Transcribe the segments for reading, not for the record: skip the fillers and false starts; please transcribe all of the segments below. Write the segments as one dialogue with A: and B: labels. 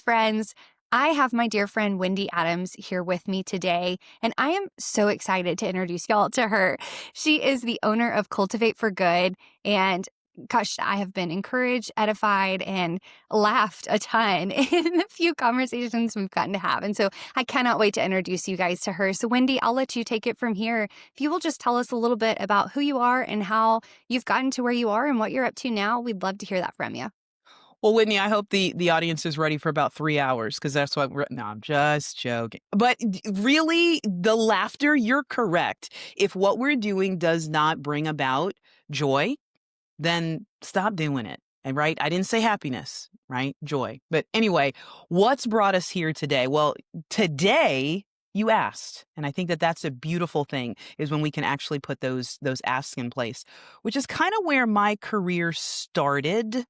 A: friends. I have my dear friend Wendy Adams here with me today, and I am so excited to introduce y'all to her. She is the owner of Cultivate for Good, and gosh, I have been encouraged, edified, and laughed a ton in the few conversations we've gotten to have. And so I cannot wait to introduce you guys to her. So Wendy, I'll let you take it from here. If you will just tell us a little bit about who you are and how you've gotten to where you are and what you're up to now, we'd love to hear that from you.
B: Well, Whitney, I hope the audience is ready for about 3 hours because that's what we're. No, I'm just joking. But really, the laughter, you're correct. If what we're doing does not bring about joy, then stop doing it. And right, I didn't say happiness, right? Joy. But anyway, what's brought us here today? Well, today you asked, and I think that that's a beautiful thing is when we can actually put those asks in place, which is kind of where my career started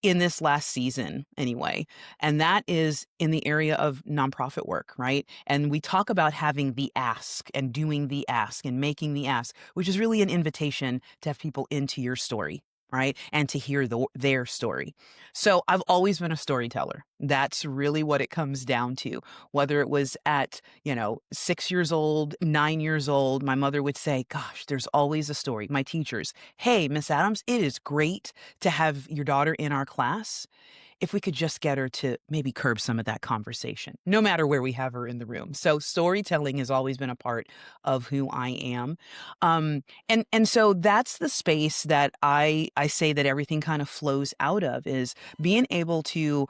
B: in this last season anyway. And that is in the area of nonprofit work, right? And we talk about having the ask and doing the ask and making the ask, which is really an invitation to have people into your story, right? And to hear their story. So I've always been a storyteller. That's really what it comes down to. Whether it was at, 6 years old, 9 years old, my mother would say, gosh, there's always a story. My teachers, hey, Miss Adams, it is great to have your daughter in our class. If we could just get her to maybe curb some of that conversation, no matter where we have her in the room. So storytelling has always been a part of who I am. And so that's the space that I say that everything kind of flows out of is being able to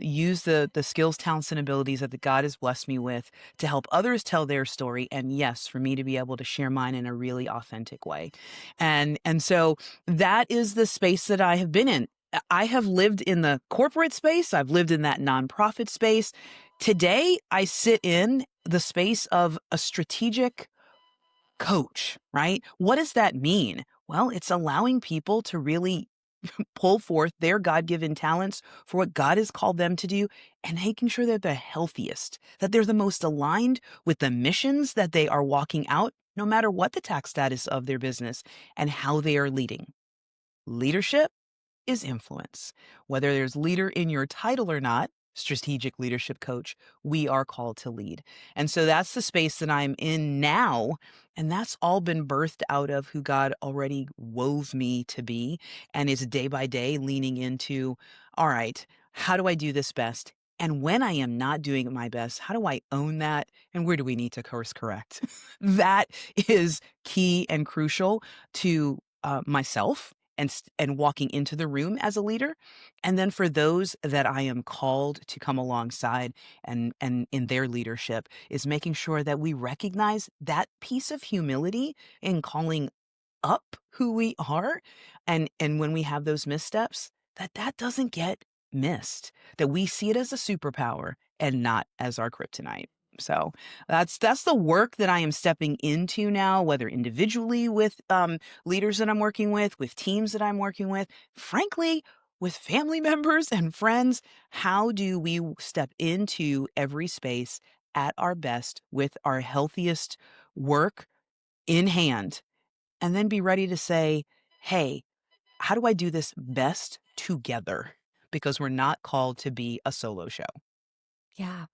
B: use the skills, talents, and abilities that God has blessed me with to help others tell their story. And yes, for me to be able to share mine in a really authentic way. And so that is the space that I have been in. I have lived in the corporate space. I've lived in that nonprofit space. Today, I sit in the space of a strategic coach, right? What does that mean? Well, it's allowing people to really pull forth their God-given talents for what God has called them to do and making sure they're the healthiest, that they're the most aligned with the missions that they are walking out, no matter what the tax status of their business and how they are leading. Leadership is influence. Whether there's leader in your title or not, strategic leadership coach, we are called to lead. And so that's the space that I'm in now. And that's all been birthed out of who God already wove me to be. And is day by day leaning into, all right, how do I do this best? And when I am not doing it my best, how do I own that? And where do we need to course correct? That is key and crucial to myself and walking into the room as a leader. And then for those that I am called to come alongside and in their leadership is making sure that we recognize that piece of humility in calling up who we are. And when we have those missteps, that doesn't get missed, that we see it as a superpower and not as our kryptonite. So that's the work that I am stepping into now, whether individually with leaders that I'm working with teams that I'm working with, frankly, with family members and friends. How do we step into every space at our best with our healthiest work in hand and then be ready to say, hey, how do I do this best together? Because we're not called to be a solo show.
A: Yeah.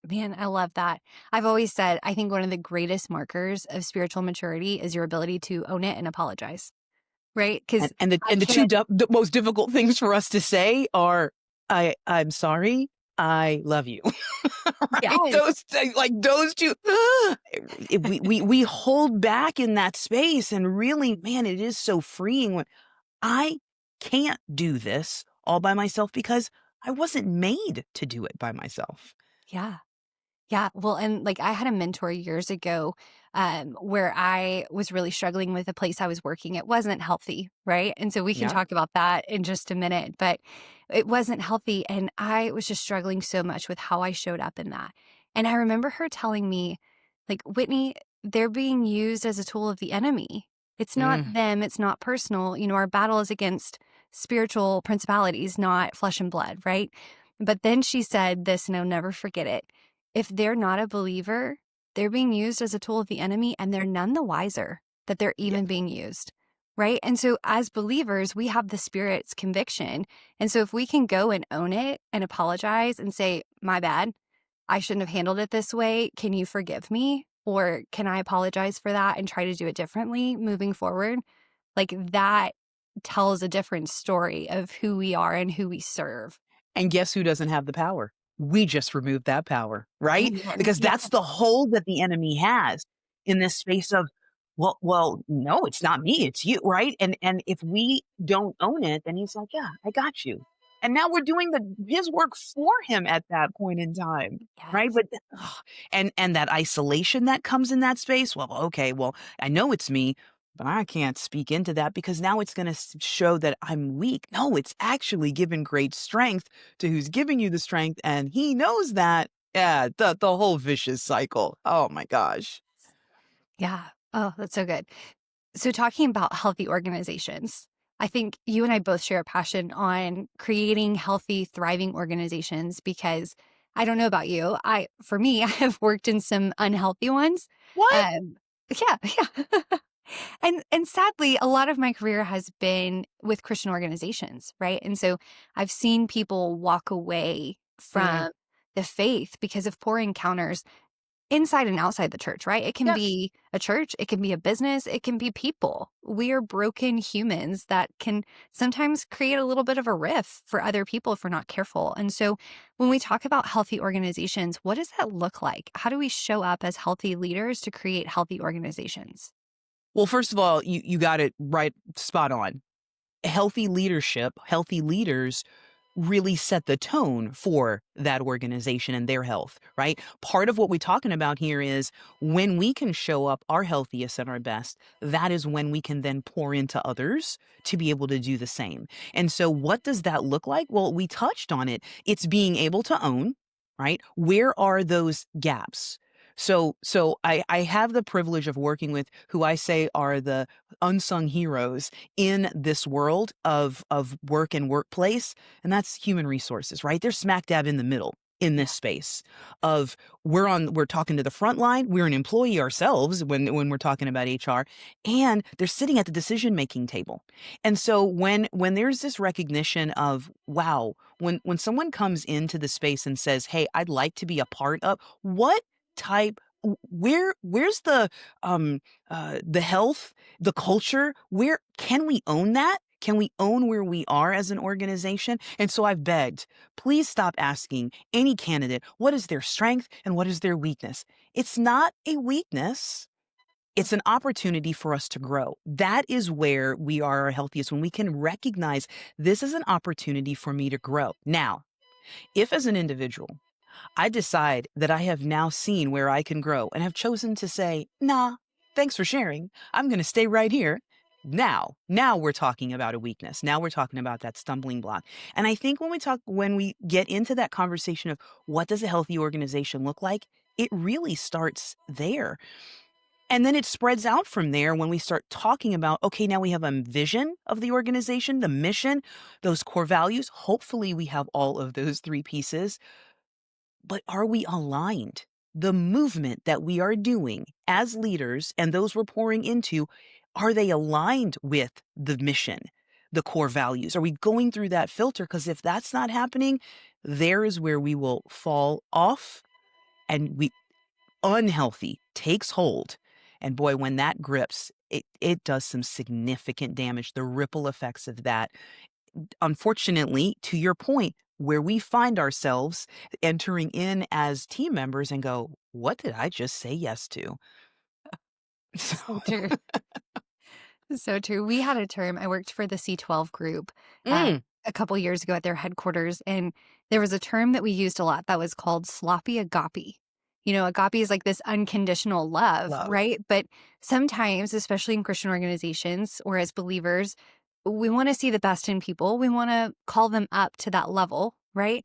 A: Man, I love that. I've always said, I think one of the greatest markers of spiritual maturity is your ability to own it and apologize, right? Because
B: And the two the most difficult things for us to say are, I'm sorry, I love you. Right?
A: yes,
B: Those things, like those two, we hold back in that space, and really, man, it is so freeing when I can't do this all by myself because I wasn't made to do it by myself.
A: yeah. Yeah, well, and like I had a mentor years ago where I was really struggling with the place I was working. It wasn't healthy, right? And so we can
B: Yeah.
A: talk about that in just a minute, but it wasn't healthy. And I was just struggling so much with how I showed up in that. And I remember her telling me, like, Whitney, they're being used as a tool of the enemy. It's not
B: Mm,
A: them, it's not personal. Our battle is against spiritual principalities, not flesh and blood, right? But then she said this, and I'll never forget it. If they're not a believer, they're being used as a tool of the enemy, and they're none the wiser that they're
B: yeah.
A: even being used. right? And so as believers, we have the Spirit's conviction. And so if we can go and own it and apologize and say, my bad, I shouldn't have handled it this way. Can you forgive me? Or can I apologize for that and try to do it differently moving forward? Like that tells a different story of who we are and who we serve.
B: And guess who doesn't have the power? We just removed that power, right?
A: Amen.
B: Because
A: Yeah.
B: that's the hold that the enemy has in this space of, well, no, it's not me, it's you, right? And if we don't own it, then he's like, yeah, I got you. And now we're doing his work for him at that point in time, right?
A: Yes.
B: But and that isolation that comes in that space. Well, okay, well, I know it's me, but I can't speak into that because now it's going to show that I'm weak. No, it's actually given great strength to who's giving you the strength, and he knows that. Yeah, the whole vicious cycle. Oh my gosh.
A: Yeah. Oh, that's so good. So, talking about healthy organizations, I think you and I both share a passion on creating healthy, thriving organizations because I don't know about you. For me, I have worked in some unhealthy ones.
B: What?
A: Um, yeah, yeah. And sadly, a lot of my career has been with Christian organizations, right? And so I've seen people walk away
B: Mm,
A: from the faith because of poor encounters inside and outside the church, right? It can
B: yes.
A: be a church, it can be a business, it can be people. We are broken humans that can sometimes create a little bit of a rift for other people if we're not careful. And so when we talk about healthy organizations, what does that look like? How do we show up as healthy leaders to create healthy organizations?
B: Well, first of all, you got it right spot on. Healthy leadership, healthy leaders really set the tone for that organization and their health, right? Part of what we're talking about here is when we can show up our healthiest and our best, that is when we can then pour into others to be able to do the same. And so, what does that look like? Well, we touched on it. It's being able to own, right? Where are those gaps? So I have the privilege of working with who I say are the unsung heroes in this world of work and workplace, and that's human resources, right? They're smack dab in the middle in this
A: Yeah.
B: space of we're talking to the front line, we're an employee ourselves when we're talking about HR, and they're sitting at the decision making table. And so when there's this recognition of wow, when someone comes into the space and says, "Hey, I'd like to be a part of what type where's the health, the culture, where can we own that? Can we own where we are as an organization?" And so I've begged, please stop asking any candidate what is their strength and what is their weakness. It's not a weakness. It's an opportunity for us to grow. That is where we are our healthiest when we can recognize this is an opportunity for me to grow. Now, if as an individual I decide that I have now seen where I can grow and have chosen to say, nah, thanks for sharing. I'm going to stay right here. Now we're talking about a weakness. Now we're talking about that stumbling block. And I think when we get into that conversation of what does a healthy organization look like, it really starts there. And then it spreads out from there when we start talking about, okay, now we have a vision of the organization, the mission, those core values. Hopefully we have all of those three pieces, but are we aligned? The movement that we are doing as leaders and those we're pouring into, are they aligned with the mission, the core values? Are we going through that filter? Because if that's not happening, there is where we will fall off and we unhealthy takes hold. And boy, when that grips, it does some significant damage. The ripple effects of that, unfortunately, to your point, where we find ourselves entering in as team members and go, "What did I just say yes to?" So
A: So true. So true. We had a term. I worked for the C12 group
B: mm,
A: a couple years ago at their headquarters, and there was a term that we used a lot that was called sloppy agape. Agape is like this unconditional love,
B: love.
A: right? But sometimes, especially in Christian organizations or as believers, we want to see the best in people. We want to call them up to that level, right?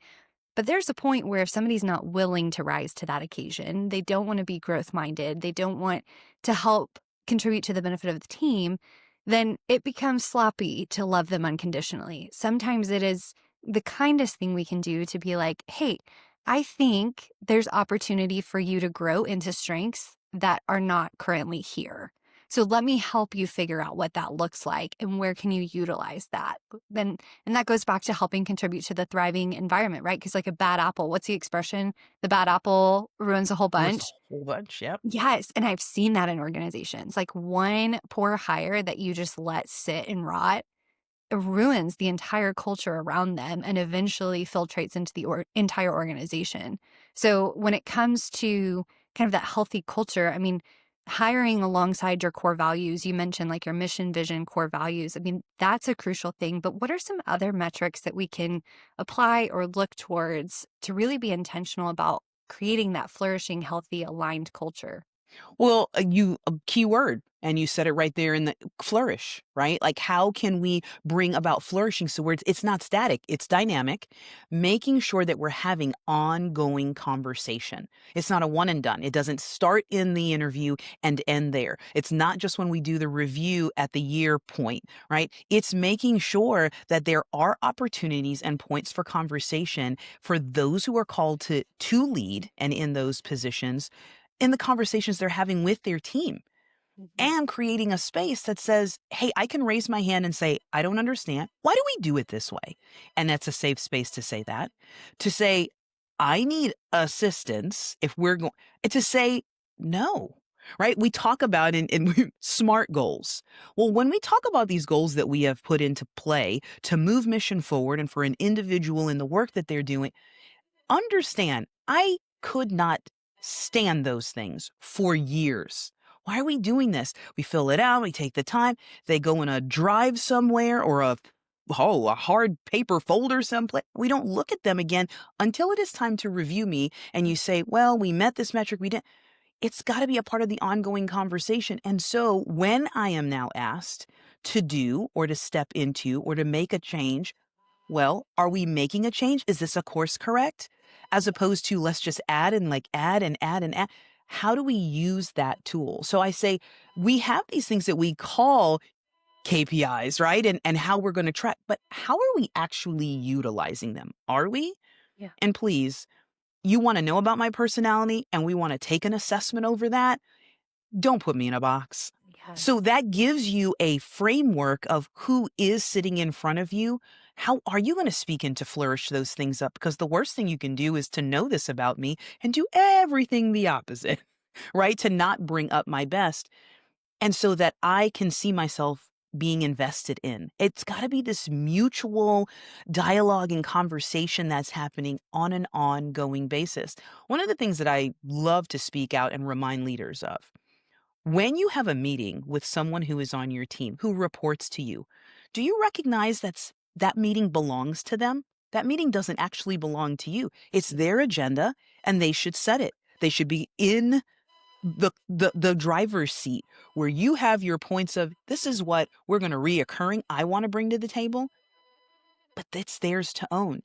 A: But there's a point where if somebody's not willing to rise to that occasion, they don't want to be growth minded, they don't want to help contribute to the benefit of the team, then it becomes sloppy to love them unconditionally. Sometimes it is the kindest thing we can do to be like, hey, I think there's opportunity for you to grow into strengths that are not currently here. So let me help you figure out what that looks like and where can you utilize that. Then and that goes back to helping contribute to the thriving environment, right? Because like a bad apple, what's the expression? The bad apple ruins a whole
B: Ruins a
A: bunch.
B: whole bunch, yep.
A: Yes, and I've seen that in organizations. Like one poor hire that you just let sit and rot ruins the entire culture around them and eventually filtrates into the entire organization. So when it comes to kind of that healthy culture, I mean, hiring alongside your core values, you mentioned like your mission, vision, core values. I mean, that's a crucial thing. But what are some other metrics that we can apply or look towards to really be intentional about creating that flourishing, healthy, aligned culture?
B: Well, you a key word, and you said it right there in the flourish, right? Like, how can we bring about flourishing so where it's not static, it's dynamic, making sure that we're having ongoing conversation. It's not a one and done. It doesn't start in the interview and end there. It's not just when we do the review at the year point, right? It's making sure that there are opportunities and points for conversation for those who are called to lead and in those positions in the conversations they're having with their team
A: Mhm.
B: and creating a space that says, hey, I can raise my hand and say, I don't understand. Why do we do it this way? And that's a safe space to say that, to say, I need assistance if we're going to say no. Right. We talk about in smart goals. Well, when we talk about these goals that we have put into play to move mission forward and for an individual in the work that they're doing, understand, I could not stand those things for years. Why are we doing this? We fill it out, we take the time, they go in a drive somewhere or a hard paper folder someplace. We don't look at them again until it is time to review me and you say, well, we met this metric, we didn't. It's got to be a part of the ongoing conversation. And so when I am now asked to do or to step into or to make a change, well, are we making a change? Is this a course correct? As opposed to let's just add and like add and add and add. How do we use that tool? So I say we have these things that we call KPIs, right? And how we're going to track, but how are we actually utilizing them? Are we?
A: Yeah.
B: And please, you want to know about my personality and we want to take an assessment over that, don't put me in a box. So
A: Yes.
B: that gives you a framework of who is sitting in front of you. How are you going to speak and to flourish those things up? Because the worst thing you can do is to know this about me and do everything the opposite, right? To not bring up my best. And so that I can see myself being invested in. It's got to be this mutual dialogue and conversation that's happening on an ongoing basis. One of the things that I love to speak out and remind leaders of when you have a meeting with someone who is on your team, who reports to you, do you recognize that meeting belongs to them? That meeting doesn't actually belong to you. It's their agenda and they should set it. They should be in the driver's seat where you have your points of this is what we're going to reoccurring I want to bring to the table, but it's theirs to own.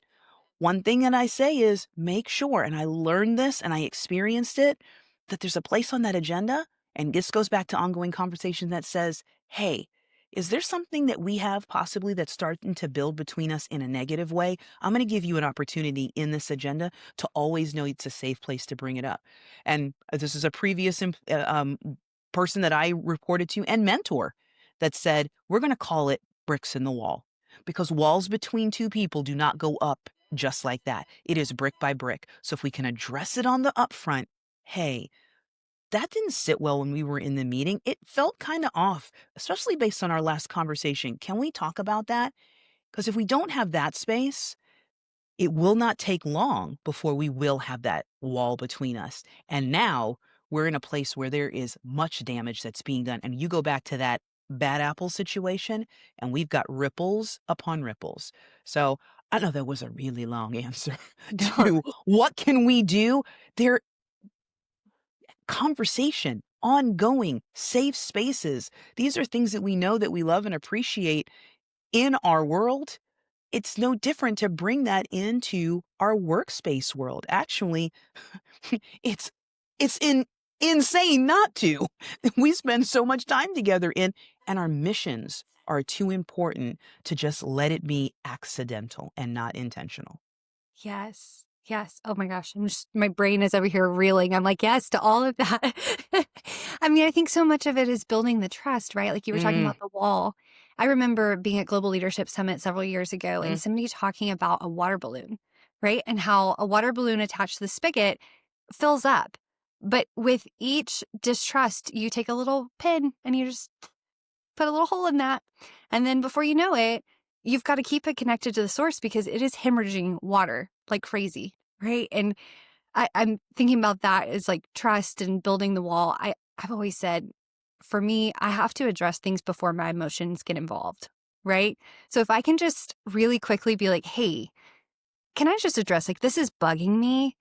B: One thing that I say is make sure, and I learned this and I experienced it, that there's a place on that agenda. And this goes back to ongoing conversation that says, hey, is there something that we have possibly that's starting to build between us in a negative way? I'm going to give you an opportunity in this agenda to always know it's a safe place to bring it up. And this is a previous person that I reported to and mentor that said, we're going to call it bricks in the wall because walls between two people do not go up just like that. It is brick by brick. So if we can address it on the upfront, hey, that didn't sit well when we were in the meeting. It felt kind of off, especially based on our last conversation. Can we talk about that? Because if we don't have that space, it will not take long before we will have that wall between us. And now we're in a place where there is much damage that's being done. And you go back to that bad apple situation, and we've got ripples upon ripples. So I know that was a really long answer
A: No.
B: to what can we do? There, conversation, ongoing, safe spaces. These are things that we know that we love and appreciate in our world. It's no different to bring that into our workspace world. Actually, it's it's insane not to. We spend so much time together in and our missions are too important to just let it be accidental and not intentional.
A: Yes. Yes. Oh my gosh. My brain is over here reeling. I'm like, yes to all of that. I mean, I think so much of it is building the trust, right? Like you were talking
B: Mm,
A: about the wall. I remember being at Global Leadership Summit several years ago and
B: mm.
A: somebody talking about a water balloon, right? And how a water balloon attached to the spigot fills up. But with each distrust, you take a little pin and you just put a little hole in that. And then before you know it, you've got to keep it connected to the source because it is hemorrhaging water like crazy. Right. And I'm thinking about that as like trust and building the wall. I've always said for me, I have to address things before my emotions get involved. Right. So if I can just really quickly be like, hey, can I just address like this is bugging me?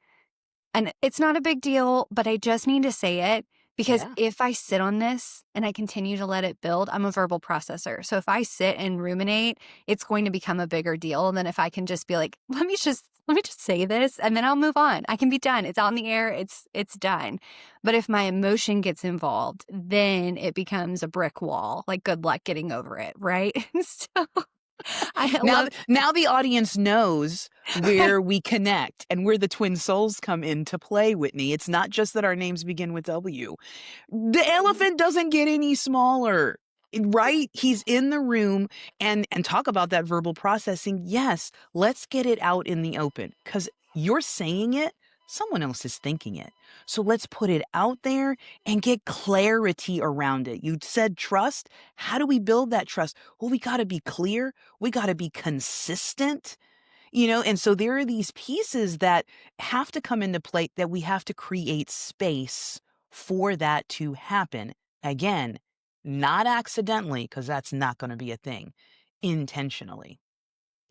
A: And it's not a big deal, but I just need to say it because
B: Yeah.
A: if I sit on this and I continue to let it build, I'm a verbal processor. So if I sit and ruminate, it's going to become a bigger deal than if I can just be like, let me just say this and then I'll move on. I can be done. It's out in the air. It's done. But if my emotion gets involved, then it becomes a brick wall. Like good luck getting over it, right? So I love
B: Now the audience knows where we connect and where the twin souls come into play, Whitney. It's not just that our names begin with W. The elephant doesn't get any smaller, right? He's in the room and talk about that verbal processing. Yes, let's get it out in the open because you're saying it, someone else is thinking it. So let's put it out there and get clarity around it. You said trust. How do we build that trust? Well, we got to be clear. We got to be consistent. And so there are these pieces that have to come into play that we have to create space for that to happen. Again, not accidentally, because that's not going to be a thing, intentionally.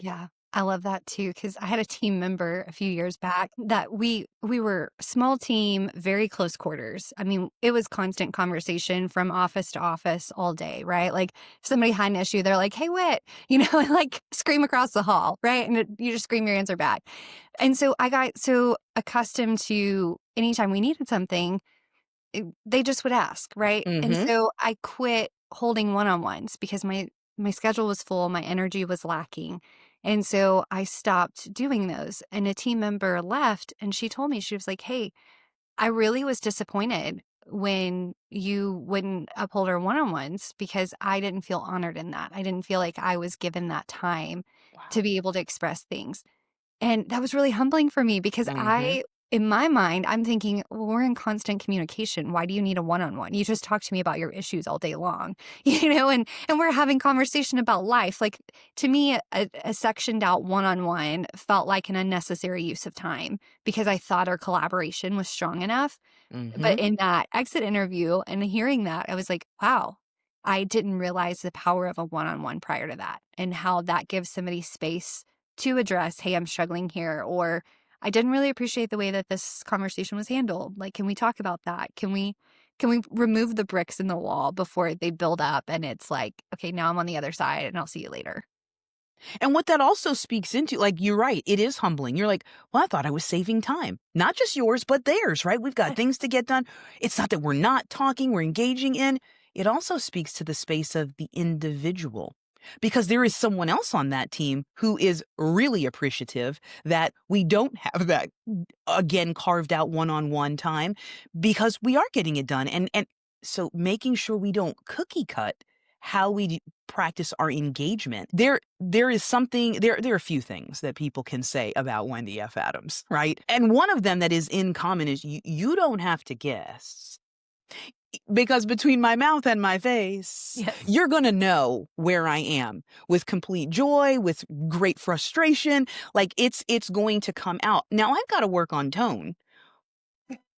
A: Yeah, I love that too because I had a team member a few years back that we were small team, very close quarters. I mean, it was constant conversation from office to office all day, right? Like if somebody had an issue, they're like, "Hey, Wit," and like scream across the hall, right? And you just scream your answer back. And so I got so accustomed to anytime we needed something, they just would ask, right? And
B: Mm-hmm.
A: so I quit holding one-on-ones because my schedule was full, my energy was lacking. And so I stopped doing those. And a team member left and she told me, she was like, "Hey, I really was disappointed when you wouldn't uphold our one-on-ones because I didn't feel honored in that. I didn't feel like I was given that time to
B: Wow.
A: be able to express things." And that was really humbling for me because
B: Mm-hmm.
A: in my mind, I'm thinking, well, we're in constant communication. Why do you need a one-on-one? You just talk to me about your issues all day long, and we're having conversation about life. Like to me, a sectioned out one-on-one felt like an unnecessary use of time because I thought our collaboration was strong enough.
B: Mm-hmm.
A: But in that exit interview and hearing that, I was like, wow, I didn't realize the power of a one-on-one prior to that and how that gives somebody space to address, hey, I'm struggling here, or I didn't really appreciate the way that this conversation was handled. Like, can we talk about that? Can we remove the bricks in the wall before they build up and it's like, okay, now I'm on the other side and I'll see you later.
B: And what that also speaks into, like, you're right, it is humbling. You're like, well, I thought I was saving time, not just yours, but theirs, right? We've got things to get done. It's not that we're not talking, we're engaging in. It also speaks to the space of the individual because there is someone else on that team who is really appreciative that we don't have that again carved out one-on-one time because we are getting it done. And so making sure we don't cookie cut how we practice our engagement. There is something there are a few things that people can say about Wendy F. Adams, right? And one of them that is in common is you don't have to guess. Because between my mouth and my face,
A: Yes.
B: you're going to know where I am with complete joy, with great frustration, like it's going to come out. Now I've got to work on tone,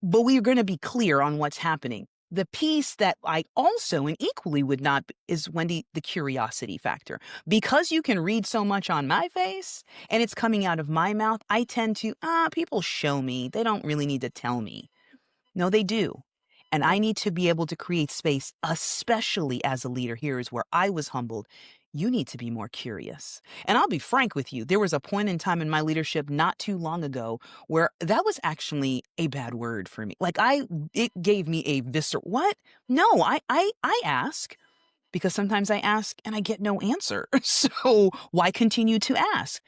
B: but we're going to be clear on what's happening. The piece that I also and equally would not is Wendy, the curiosity factor. Because you can read so much on my face and it's coming out of my mouth, I tend to, people show me. They don't really need to tell me. No, they do. And I
A: Yep.
B: need to be able to create space, especially as a leader. Here is where I was humbled. You need to be more curious. And I'll be frank with you. There was a point in time in my leadership not too long ago where that was actually a bad word for me. It gave me a visceral, what? No, I ask because sometimes I ask and I get no answer. So why continue to ask?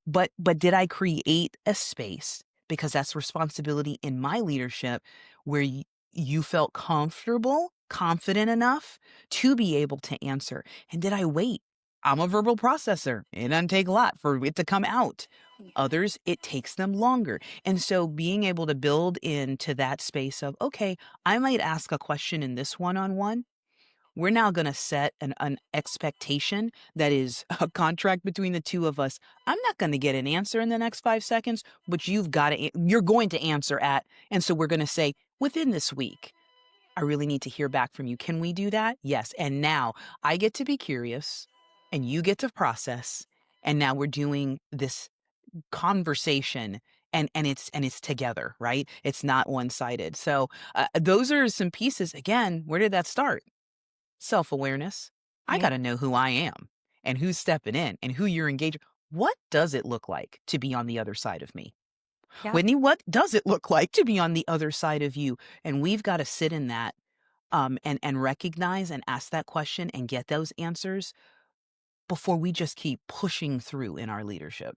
B: but did I create a space, because that's responsibility in my leadership, where you felt comfortable, confident enough to be able to answer? And did I wait? I'm a verbal processor. It doesn't take a lot for it to come out. Others, it takes them longer. And so being able to build into that space of, okay, I might ask a question in this one-on-one. We're now going to set an expectation that is a contract between the two of us. I'm not going to get an answer in the next 5 seconds, but you're going to answer at, and so we're going to say within this week. I really need to hear back from you. Can we do that? Yes. And now I get to be curious and you get to process. And now we're doing this conversation, and it's together, right? It's not one-sided. So those are some pieces. Again, where did that start? Self-awareness. I
A: Right.
B: got to know who I am and who's stepping in and who you're engaging. What does it look like to be on the other side of me?
A: Yeah.
B: Whitney, what does it look like to be on the other side of you? And we've got to sit in that, and recognize and ask that question and get those answers before we just keep pushing through in our leadership.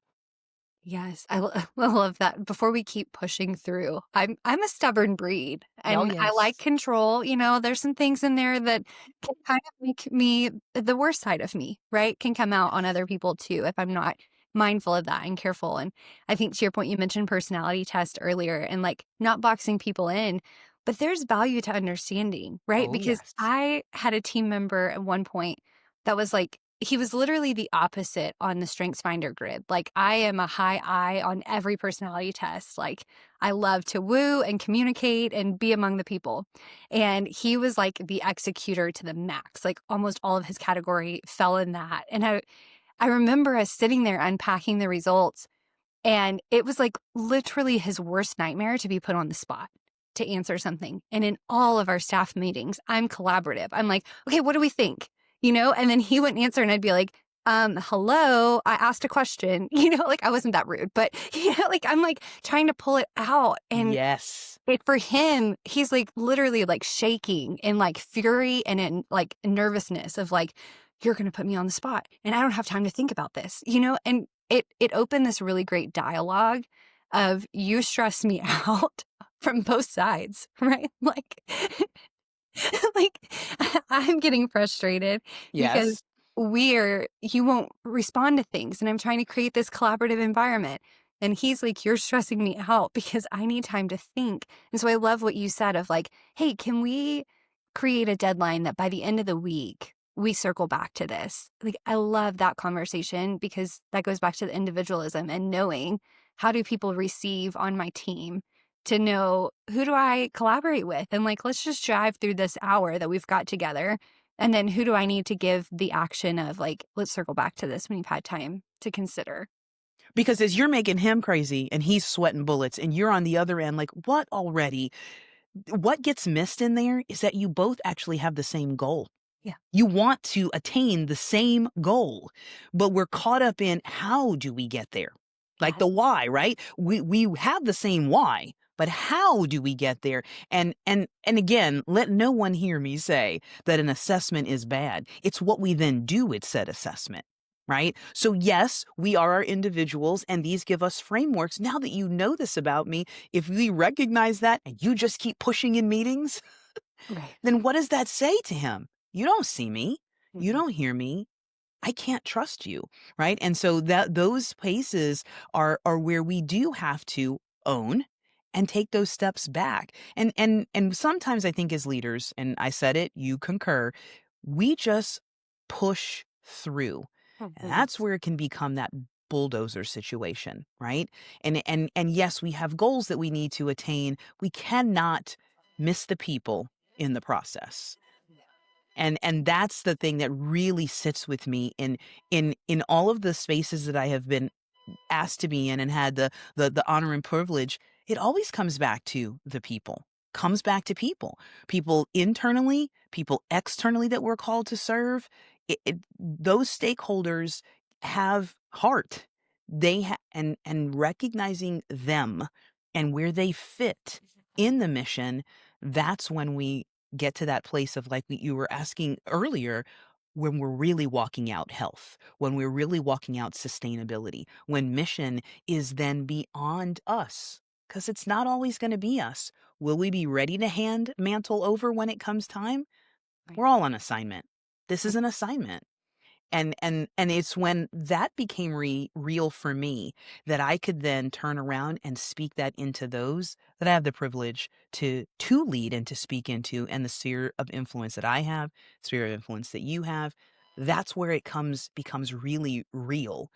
A: Yes, I love that. Before we keep pushing through, I'm a stubborn breed,
B: Oh,
A: and I like
B: yes.
A: control. There's some things in there that can kind of make me the worst side of me, right? Can come out on other people too if I'm not mindful of that and careful. And I think to your point, you mentioned personality test earlier and like not boxing people in, but there's value to understanding, right?
B: Oh,
A: Because
B: yes.
A: I had a team member at one point that was like he was literally the opposite on the strengths finder grid. Like I am a high I on every personality test. Like I love to woo and communicate and be among the people. And he was like the executor to the max. Like almost all of his category fell in that. And I remember us sitting there unpacking the results, and it was like literally his worst nightmare to be put on the spot to answer something. And in all of our staff meetings, I'm collaborative. I'm like, okay, what do we think? And then he wouldn't answer and I'd be like, hello, I asked a question, like I wasn't that rude, but like I'm like trying to pull it out. And
B: Yes.
A: for him, he's like literally like shaking in like fury and in like nervousness of like, you're going to put me on the spot and I don't have time to think about this, and it opened this really great dialogue of you stress me out from both sides, right? Like, like I'm getting frustrated because
B: Yes.
A: you won't respond to things and I'm trying to create this collaborative environment. And he's like, you're stressing me out because I need time to think. And so I love what you said of like, hey, can we create a deadline that by the end of the week we circle back to this? Like, I love that conversation because that goes back to the individualism and knowing how do people receive on my team to know who do I collaborate with? And like, let's just drive through this hour that we've got together. And then who do I need to give the action of like, let's circle back to this when you've had time to consider?
B: Because as you're making him crazy and he's sweating bullets and you're on the other end, like, what already? What gets missed in there is that you both actually have the same goal.
A: Yeah.
B: You want to attain the same goal, but we're caught up in how do we get there? Like the
A: Yes.
B: why, right? We have the same why, but how do we get there? And again, let no one hear me say that an assessment is bad. It's what we then do with said assessment. Right. So, yes, we are our individuals, and these give us frameworks. Now that you know this about me, if we recognize that and you just keep pushing in meetings,
A: Right.
B: then what does that say to him? You don't see me. You
A: Mhm.
B: don't hear me. I can't trust you, right? And so that those places are where we do have to own and take those steps back. And sometimes I think as leaders, and I said it, you concur, we just push through. And
A: Mhm.
B: that's where it can become that bulldozer situation, right? And yes, we have goals that we need to attain. We cannot miss the people in the process. And that's the thing that really sits with me in all of the spaces that I have been asked to be in and had the honor and privilege. It always comes back to the people. Comes back to people. People internally, people externally that we're called to serve. Those stakeholders have heart. And recognizing them and where they fit in the mission, that's when we get to that place of like you were asking earlier, when we're really walking out health, when we're really walking out sustainability, when mission is then beyond us, because it's not always going to be us. Will we be ready to hand mantle over when it comes time?
A: Right.
B: We're all on assignment. This is
A: Right.
B: an assignment. And it's when that became real for me that I could then turn around and speak that into those that I have the privilege to lead and to speak into, and the sphere of influence that I have, sphere of influence that you have. That's where it comes becomes really real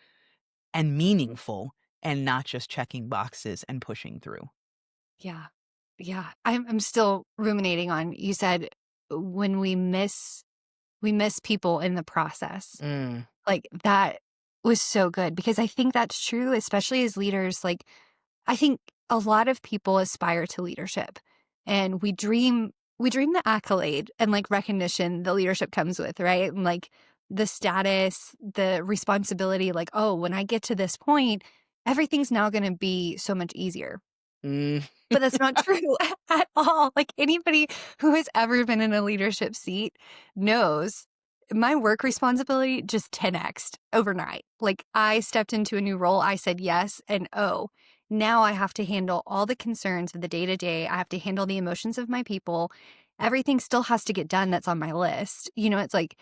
B: and meaningful, and not just checking boxes and pushing through.
A: Yeah. Yeah. I'm still ruminating on, you said when we miss people in the process.
B: Mm.
A: Like, that was so good because I think that's true, especially as leaders. Like, I think a lot of people aspire to leadership, and we dream the accolade and, like, recognition the leadership comes with, right? And, like, the status, the responsibility, like, "Oh, when I get to this point, everything's now gonna be so much easier."
B: Mm.
A: But that's not true at all. Like, anybody who has ever been in a leadership seat knows my work responsibility just 10x'd overnight. Like, I stepped into a new role, I said yes, and oh, now I have to handle all the concerns of the day to day. I have to handle the emotions of my people. Everything still has to get done that's on my list. It's like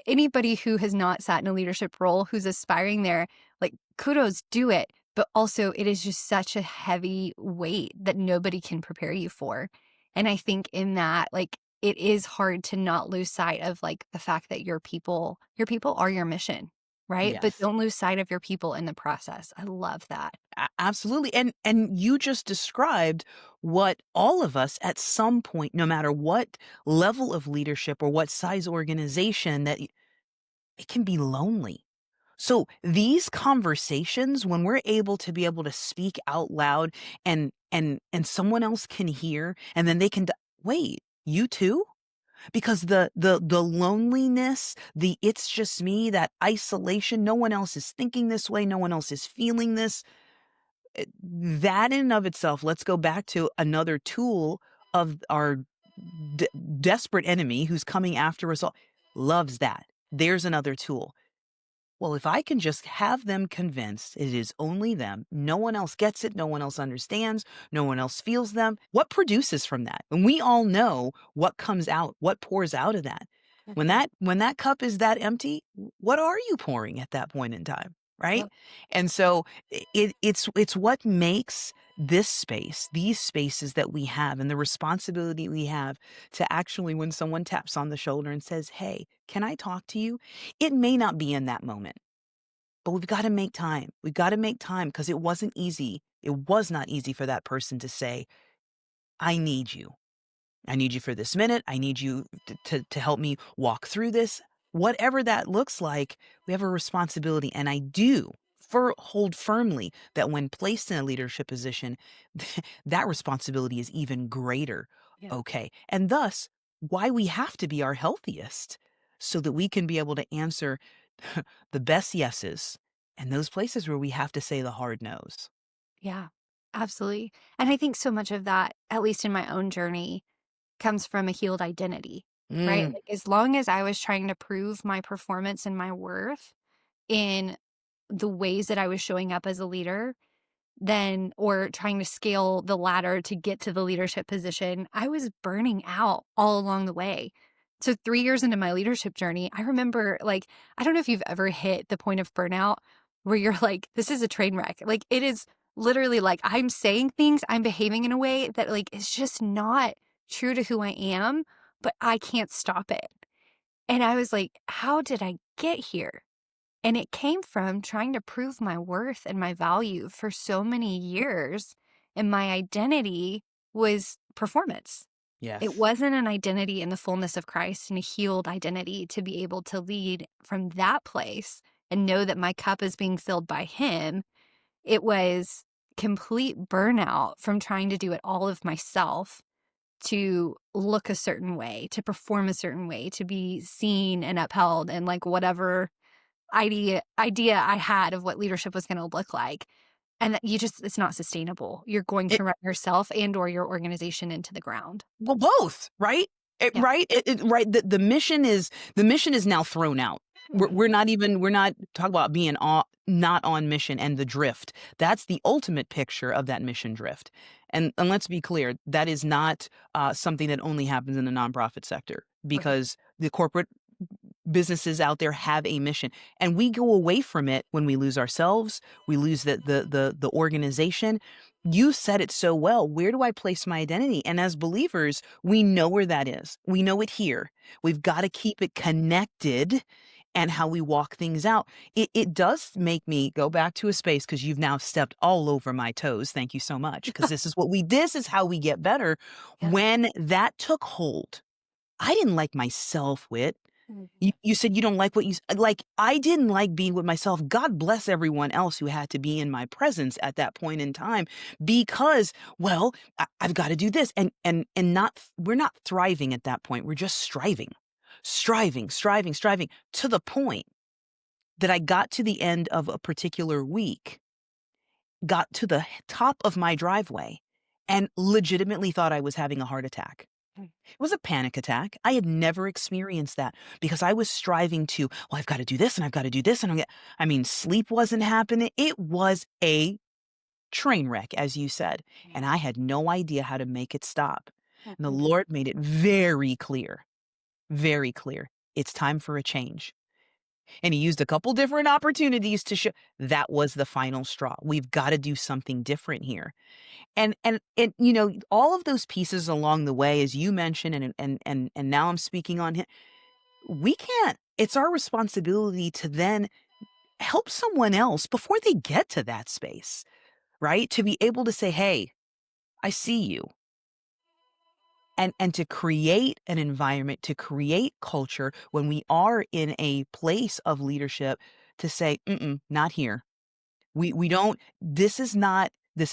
A: anybody who has not sat in a leadership role who's aspiring there, like, kudos, do it. But also, it is just such a heavy weight that nobody can prepare you for. And I think in that, like, it is hard to not lose sight of, like, the fact that your people are your mission, right? But
B: Yes.
A: don't lose sight of your people in the process. I love that.
B: Absolutely, and you just described what all of us at some point, no matter what level of leadership or what size organization, that it can be lonely. So these conversations, when we're able to be able to speak out loud, and someone else can hear, and then they can wait, you too? Because the loneliness, the it's just me, that isolation, no one else is thinking this way, no one else is feeling this, that in and of itself, let's go back to another tool of our d desperate enemy who's coming after us all, loves that. There's another tool. Well, if I can just have them convinced it is only them, no one else gets it, no one else understands, no one else feels them, what produces from that? And we all know what comes out, what pours out of that. When
A: Mhm.
B: that cup is that empty, what are you pouring at that point in time, right?
A: Yep.
B: And so it's what makes this space, these spaces that we have, and the responsibility we have to actually, when someone taps on the shoulder and says, "Hey, can I talk to you?" It may not be in that moment, but we've gotta make time. We've gotta make time because it wasn't easy. It was not easy for that person to say, "I need you. I need you for this minute. I need you to help me walk through this." Whatever that looks like, we have a responsibility, and I do hold firmly that when placed in a leadership position, that responsibility is even greater.
A: Yeah.
B: Okay, and thus, why we have to be our healthiest, so that we can be able to answer the best yeses, and those places where we have to say the hard no's.
A: Yeah. Absolutely. And I think so much of that, at least in my own journey, comes from a healed identity, right?
B: Mm,
A: Like, as long as I was trying to prove my performance and my worth in the ways that I was showing up as a leader, then or trying to scale the ladder to get to the leadership position, I was burning out all along the way. So 3 years into my leadership journey, I remember, like, I don't know if you've ever hit the point of burnout where you're like, "This is a train wreck." Like, it is literally like I'm saying things, I'm behaving in a way that, like, is just not true to who I am, but I can't stop it. And I was like, "How did I get here?" And it came from trying to prove my worth and my value for so many years, and my identity was performance. It
B: yes.
A: wasn't an identity in the fullness of Christ and a healed identity to be able to lead from that place and know that my cup is being filled by Him. It was complete burnout from trying to do it all of myself, to look a certain way, to perform a certain way, to be seen and upheld, and, like, whatever idea I had of what leadership was gonna look like, and that it's not sustainable. You're going to run yourself and or your organization into the ground.
B: Well, both, right?
A: Yeah.
B: Right? Right. The mission is now thrown out.
A: Mhm.
B: We're not talking about being not on mission and the drift. That's the ultimate picture of that mission drift. And let's be clear, that is not something that only happens in the nonprofit sector
A: Right.
B: because the corporate businesses out there have a mission and we go away from it when we lose ourselves, we lose the organization. You said it so well. Where do I place my identity? And as believers, we know where that is. We know it here. We've got to keep it connected and how we walk things out. It does make me go back to a space because you've now stepped all over my toes. Thank you so much. Because this is how we get better.
A: Yeah.
B: When that took hold, I didn't like myself, Wit.
A: Mhm.
B: You said you don't like what like, I didn't like being with myself. God bless everyone else who had to be in my presence at that point in time because, well, I've gotta do this and not we're not thriving at that point. We're just striving. Striving, striving, striving to the point that I got to the end of a particular week, got to the top of my driveway, and legitimately thought I was having a heart attack.
A: Mm.
B: It was a panic attack. I had never experienced that because I was striving to, well, I've got to do this and I've got to do this. I mean, sleep wasn't happening. It was a train wreck, as you said.
A: Yeah.
B: And I had no idea how to make it stop. And the
A: Mhm.
B: Lord made it very clear, very clear. It's time for a change. And he used a couple different opportunities to show that was the final straw. We've got to do something different here. And all of those pieces along the way, as you mentioned, and now I'm speaking on him, we can't. It's our responsibility to then help someone else before they get to that space, right? To be able to say, "Hey, I see you." And to create an environment, to create culture when we are in a place of leadership to say, "Mm-mm, not here." We don't this is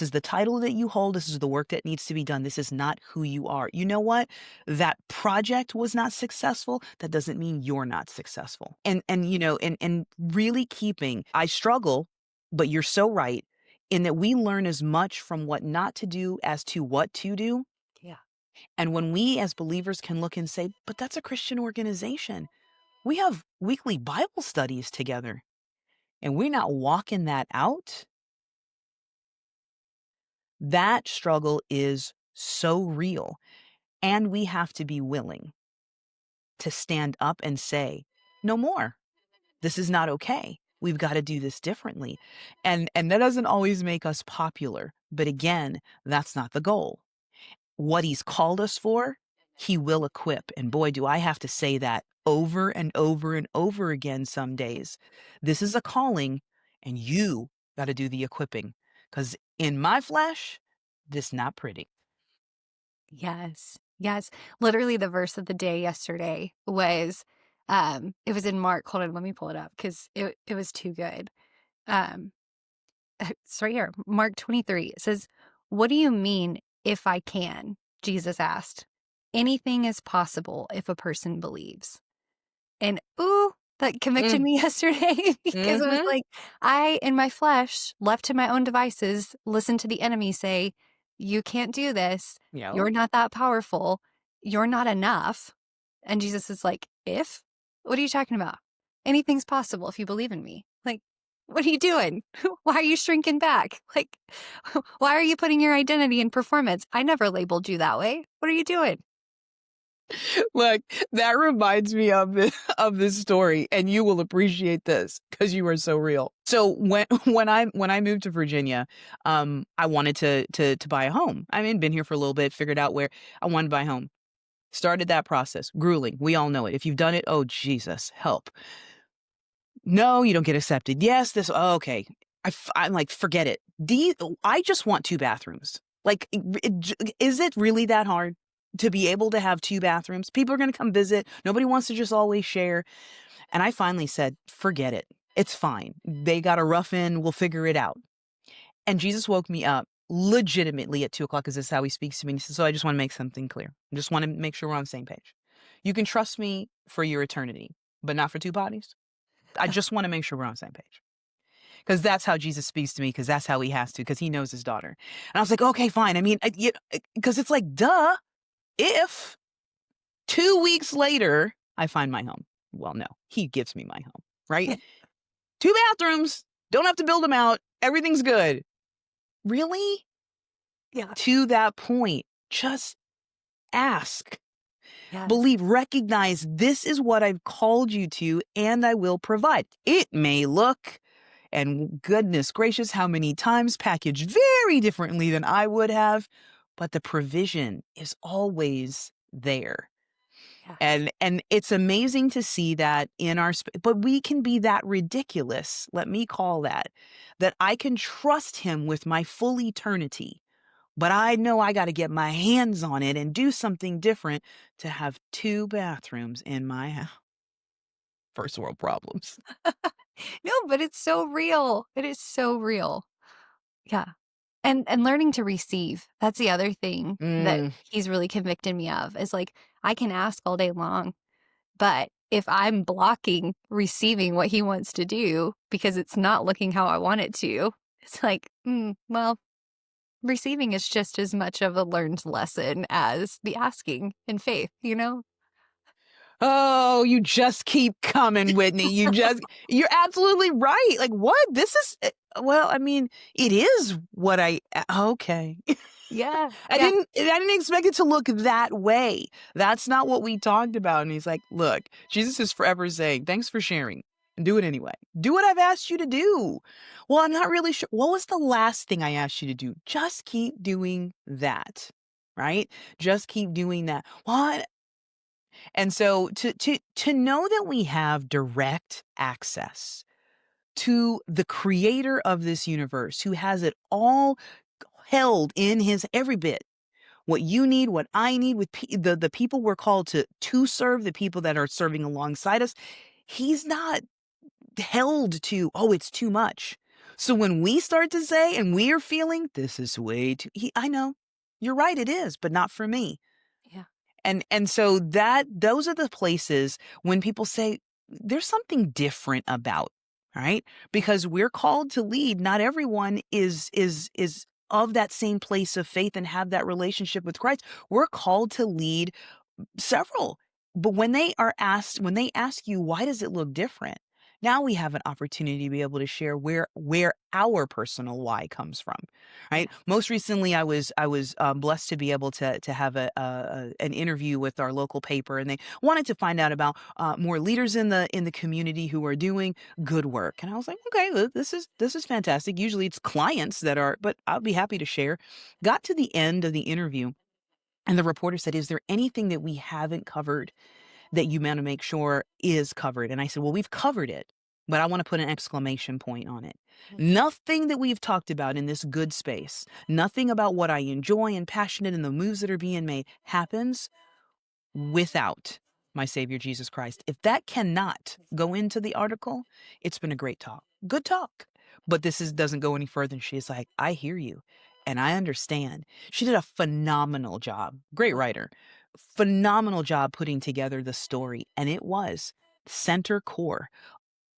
B: the title that you hold, this is the work that needs to be done, this is not who you are. You know what? That project was not successful, that doesn't mean you're not successful. And really keeping I struggle, but you're so right in that we learn as much from what not to do as to what to do.
A: Yeah.
B: And when we as believers can look and say, "But that's a Christian organization. We have weekly Bible studies together." And we're not walking that out, that struggle is so real. And we have to be willing to stand up and say, no more. This is not okay. We've got to do this differently. And that doesn't always make us popular. But again, that's not the goal. What he's called us for, he will equip. And boy, do I have to say that over and over and over again some days. This is a calling, and you got to do the equipping. Because in my flesh, this not pretty.
A: Yes. Yes. Literally the verse of the day yesterday was it was in Mark. Hold on, let me pull it up because it was too good. Um it's right here. Mark 23. It says, "What do you mean if I can?" Jesus asked. "Anything is possible if a person believes." And ooh, that convicted
B: Mm,
A: me yesterday because it was
B: mhm.
A: like I, in my flesh, left to my own devices, listened to the enemy say, "You can't do this.
B: Yep.
A: You're not that powerful. You're not enough." And Jesus is like, "If? What are you talking about? Anything's possible if you believe in me." Like, what are you doing? Why are you shrinking back? Like, why are you putting your identity in performance? I never labeled you that way. What are you doing?
B: Look, that reminds me of of this story, and you will appreciate this because you are so real. So when I moved to Virginia, I wanted to buy a home. I mean, been here for a little bit, figured out where I wanted to buy a home. Started that process. Grueling. We all know it. If you've done it, oh Jesus, help. No, you don't get accepted. Yes, this. Oh, okay. I'm like, forget it. I just want two bathrooms. Like, is it really that hard to be able to have two bathrooms? People are going to come visit. Nobody wants to just always share. And I finally said, forget it. It's fine. They got a rough in. We'll figure it out. And Jesus woke me up legitimately at 2 o'clock because this is how he speaks to me. And he says, so I just want to make something clear. I just want to make sure we're on the same page. You can trust me for your eternity, but not for two bodies. I just want to make sure we're on the same page. Because that's how Jesus speaks to me, because that's how he has to, because he knows his daughter. And I was like, okay, fine. I mean, because it's like, duh, if 2 weeks later, I find my home. Well, no, he gives me my home, right? 2 bathrooms, don't have to build them out, everything's good. Really?
A: Yeah.
B: To that point, just ask.
A: Yes.
B: Believe, recognize this is what I've called you to, and I will provide. It may look, and goodness gracious, how many times packaged very differently than I would have, but the provision is always there.
A: Yes.
B: And it's amazing to see that in our but we can be that ridiculous, let me call that I can trust him with my full eternity, but I know I gotta get my hands on it and do something different to have 2 bathrooms in my house. First world problems.
A: No, but it's so real. It is so real. Yeah. And learning to receive. That's the other thing that
B: Mm.
A: he's really convicted me of is like I can ask all day long, but if I'm blocking receiving what he wants to do because it's not looking how I want it to, it's like, well, receiving is just as much of a learned lesson as the asking in faith, you know?
B: Oh, you just keep coming, Whitney. You're absolutely right. Like, what? This is, well, I mean, it is what okay.
A: Yeah. Yeah.
B: I didn't expect it to look that way. That's not what we talked about. And he's like, look, Jesus is forever saying, thanks for sharing. Do it anyway. Do what I've asked you to do. Well, I'm not really sure. What was the last thing I asked you to do? Just keep doing that. Right? Just keep doing that. What? And so to know that we have direct access to the creator of this universe who has it all held in his every bit, what you need, what I need, with the people we're called to serve, the people that are serving alongside us, he's not held to, oh, it's too much. So when we start to say and we are feeling this is way too, I know you're right, it is, but not for me.
A: Yeah.
B: And so those are the places when people say there's something different about, right? Because we're called to lead. Not everyone is of that same place of faith and have that relationship with Christ. We're called to lead several. But when they ask you, why does it look different? Now we have an opportunity to be able to share where our personal why comes from, right?
A: Yeah.
B: Most recently, I was blessed to be able to have an interview with our local paper, and they wanted to find out about more leaders in the community who are doing good work. And I was like, okay, this is fantastic. Usually it's clients that are, but I'll be happy to share. Got to the end of the interview, and the reporter said, "Is there anything that we haven't covered that you want to make sure is covered?" And I said, "Well, we've covered it, but I want to put an exclamation point on it.
A: Mm.
B: Nothing that we've talked about in this good space, nothing about what I enjoy and passionate and the moves that are being made happens without my Savior Jesus Christ. If that cannot go into the article, it's been a great talk. Good talk. But this doesn't go any further." And she's like, "I hear you and I understand." She did a phenomenal job. Great
A: Wow.
B: writer. Phenomenal job putting together the story. And it was center core.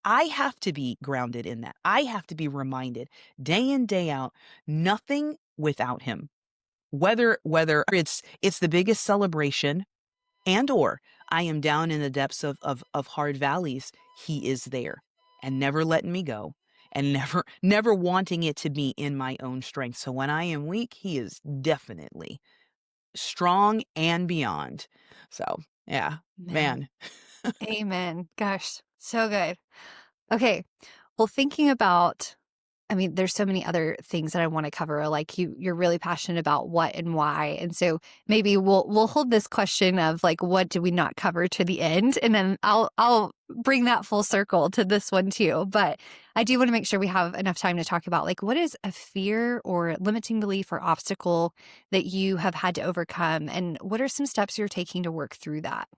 B: I have to be grounded in that. I have to be reminded day in, day out, nothing without him. Whether it's the biggest celebration and or I am down in the depths of hard valleys, he is there and never letting me go and never wanting it to be in my own strength. So when I am weak, he is definitely strong and beyond. So, yeah,
A: Man.
B: man.
A: Amen. Gosh, so good. Okay. Well, thinking about I mean, there's so many other things that I wanna cover, like, you're really passionate about what and why, and so maybe we'll hold this question of, like, what did we not cover to the end, and then I'll bring that full circle to this one too, but I do wanna make sure we have enough time to talk about, like, what is a fear or limiting belief or obstacle that you have had to overcome, and what are some steps you're taking to work through that?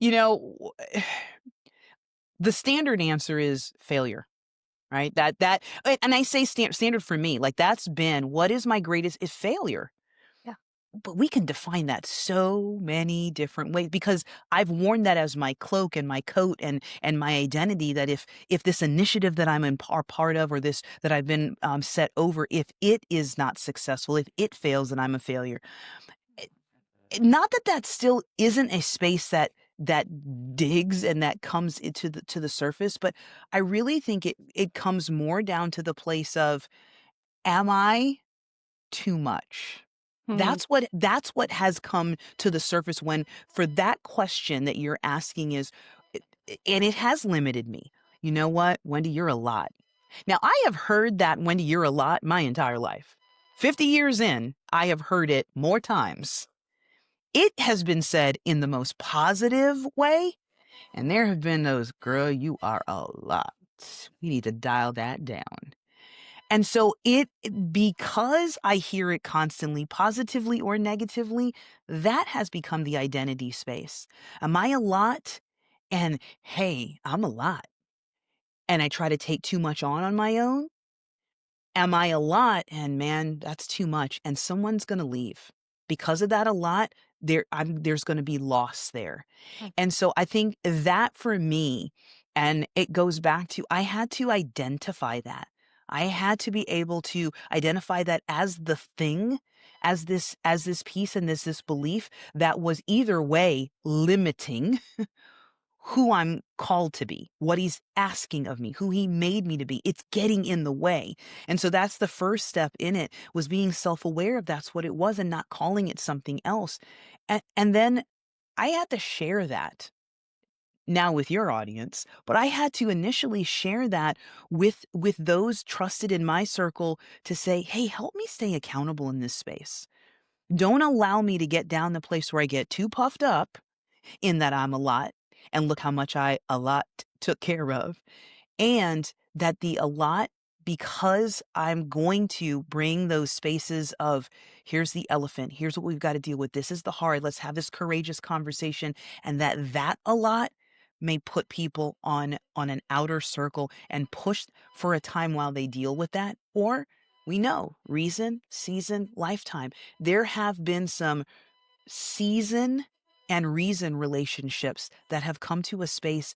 B: You know, the standard answer is failure, right? And I say standard for me, like that's been what is my greatest is failure.
A: Yeah.
B: But we can define that so many different ways because I've worn that as my cloak and my coat and my identity. That if this initiative that I'm are part of, or this that I've been set over, if it is not successful, if it fails, then I'm a failure. not that that still isn't a space that digs and that comes into the to the surface, but I really think it comes more down to the place of, am I too much?
A: Hmm.
B: That's what has come to the surface when, for that question that you're asking is, and it has limited me. You know what, Wendy, you're a lot. Now, I have heard that, Wendy, you're a lot, my entire life. 50 years in, I have heard it more times. It has been said in the most positive way, and there have been those, girl, you are a lot. We need to dial that down. And so because I hear it constantly, positively or negatively, that has become the identity space. Am I a lot? And hey, I'm a lot. And I try to take too much on my own. Am I a lot? And man, that's too much. And someone's going to leave because of that a lot. There's going to be loss there. And so I think that for me, and it goes back to, I had to identify that. I had to be able to identify that as the thing, as this piece and this belief that was either way limiting who I'm called to be, what he's asking of me, who he made me to be. It's getting in the way. And so that's the first step in it, was being self-aware of that's what it was and not calling it something else. And then I had to share that now with your audience, but I had to initially share that with those trusted in my circle to say, "Hey, help me stay accountable in this space. Don't allow me to get down the place where I get too puffed up in that I'm a lot, and look how much I a lot took care of, and that the a lot, because I'm going to bring those spaces of, here's the elephant, here's what we've got to deal with, this is the hard, let's have this courageous conversation, and that a lot may put people on an outer circle and push for a time while they deal with that. Or we know reason, season, lifetime. There have been some season and reason relationships that have come to a space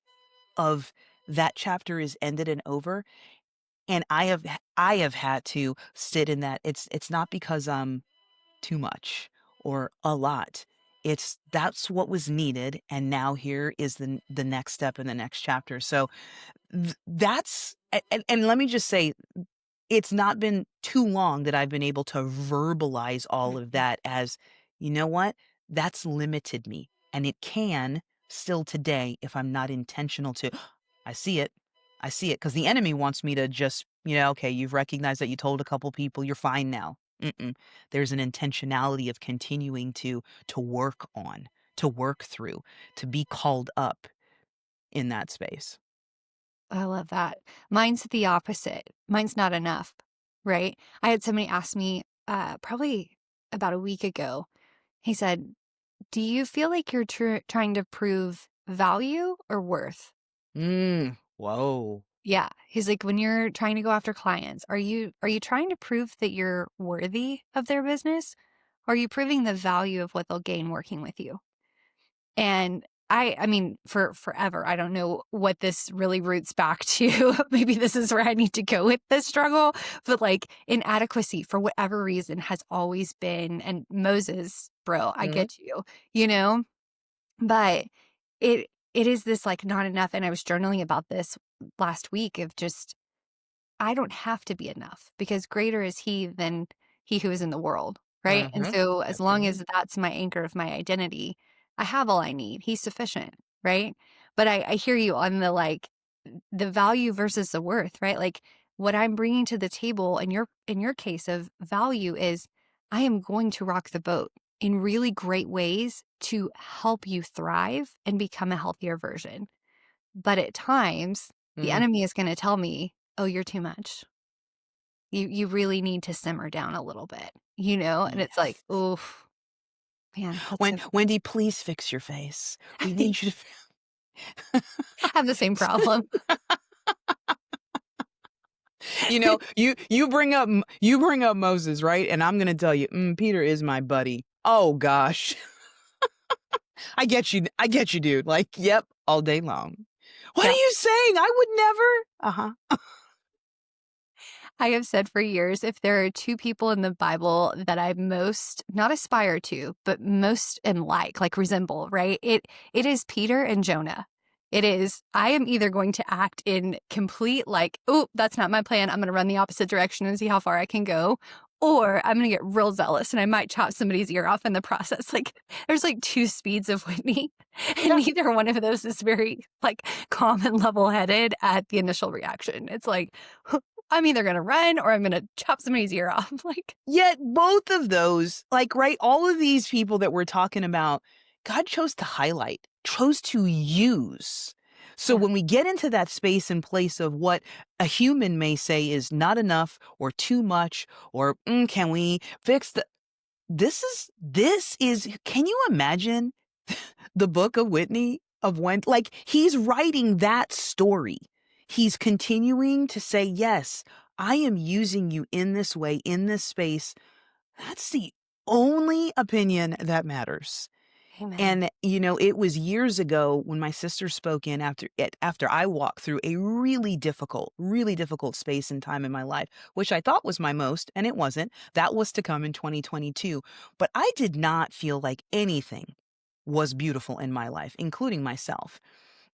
B: of, that chapter is ended and over, and I have had to sit in that. It's not because I'm too much or a lot. It's that's what was needed, and now here is the next step in the next chapter. So that's, and let me just say, it's not been too long that I've been able to verbalize all of that as, you know what? That's limited me. And it can still today if I'm not intentional to, I see it. I see it. Because the enemy wants me to just, okay, you've recognized that you told a couple people, you're fine now. Mm-mm. There's an intentionality of continuing to work on, to work through, to be called up in that space.
A: I love that. Mine's the opposite. Mine's not enough, right? I had somebody ask me probably about a week ago. He said, "Do you feel like you're trying to prove value or worth?"
B: Whoa.
A: Yeah. He's like, "When you're trying to go after clients, are you trying to prove that you're worthy of their business? Or are you proving the value of what they'll gain working with you?" And I mean, for forever, I don't know what this really roots back to. Maybe this is where I need to go with this struggle, but like inadequacy for whatever reason has always been, and Moses, bro, I
B: Mhm.
A: get you, you know, but it is this like not enough. And I was journaling about this last week of just, I don't have to be enough because greater is he than he who is in the world, right? And
B: Mhm.
A: so as long
B: Absolutely.
A: as that's my anchor of my identity, I have all I need. He's sufficient, right? But I hear you on the like the value versus the worth, right? Like what I'm bringing to the table in your case of value is I am going to rock the boat in really great ways to help you thrive and become a healthier version. But at times, the
B: Mm.
A: enemy is going to tell me, "Oh, you're too much. You really need to simmer down a little bit," you know? And it's like,
B: Yes.
A: "Oh, man, that's so."
B: Wendy, please fix your face. We need you to
A: I have the same problem.
B: you you bring up Moses, right? And I'm gonna tell you, Peter is my buddy. Oh gosh. I get you. I get you, dude. Like, yep, all day long. What are
A: Yeah.
B: you saying? I would never. Uh-huh.
A: I have said for years, if there are two people in the Bible that I most not aspire to, but most am like resemble, right? It is Peter and Jonah. It is, I am either going to act in complete oh, that's not my plan. I'm going to run the opposite direction and see how far I can go. Or I'm going to get real zealous and I might chop somebody's ear off in the process. There's two speeds of Whitney, and
B: Yeah.
A: neither one of those is very calm and level headed at the initial reaction. It's I'm either gonna run or I'm gonna chop somebody's ear off.
B: Yet both of those, right, all of these people that we're talking about, God chose to highlight, chose to use. So
A: Yeah,
B: when we get into that space and place of what a human may say is not enough or too much or can we fix the this is can you imagine the book of Whitney of when he's writing that story. He's continuing to say, "Yes, I am using you in this way, in this space." That's the only opinion that matters.
A: amen.
B: And, it was years ago when my sister spoke in after I walked through a really difficult space and time in my life, which I thought was my most, and it wasn't. That was to come in 2022. But I did not feel like anything was beautiful in my life, including myself.